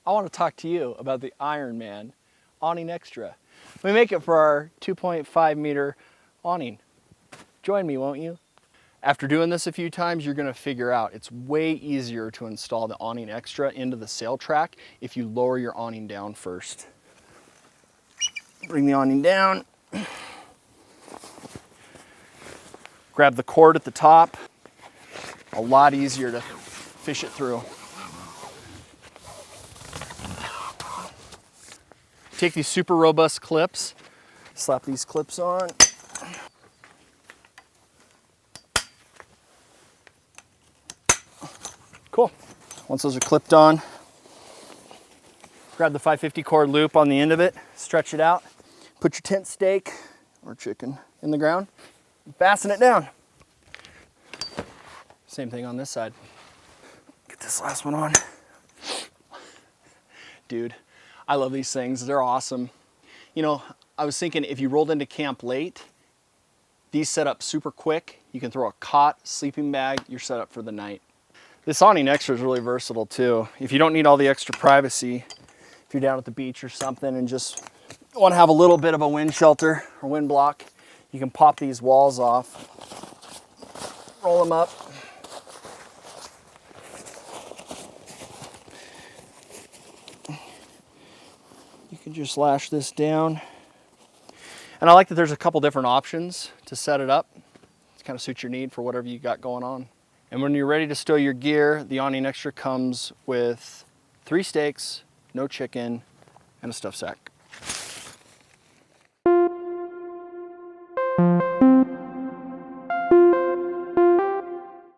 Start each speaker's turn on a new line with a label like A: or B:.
A: I want to talk to you about the Ironman Awning Xtra. We make it for our 2.5 meter awning. Join me, won't you? After doing this a few times, you're going to figure out it's way easier to install the Awning Xtra into the sail track if you lower your awning down first. Bring the awning down. Grab the cord at the top. A lot easier to fish it through. Take these super robust clips, slap these clips on. Cool. Once those are clipped on, grab the 550 cord loop on the end of it, stretch it out, put your tent stake or chicken in the ground, fasten it down. Same thing on this side. Get this last one on. Dude, I love these things. They're awesome. You know, I was thinking if you rolled into camp late, these set up super quick. You can throw a cot, sleeping bag, you're set up for the night. This Awning Xtra is really versatile too. If you don't need all the extra privacy, if you're down at the beach or something and just want to have a little bit of a wind shelter or wind block, you can pop these walls off, roll them up. You can just lash this down. And I like that there's a couple different options to set it up. It kind of suits your need for whatever you got going on. And when you're ready to stow your gear, the Awning Xtra comes with 3 stakes, no chicken, and a stuffed sack.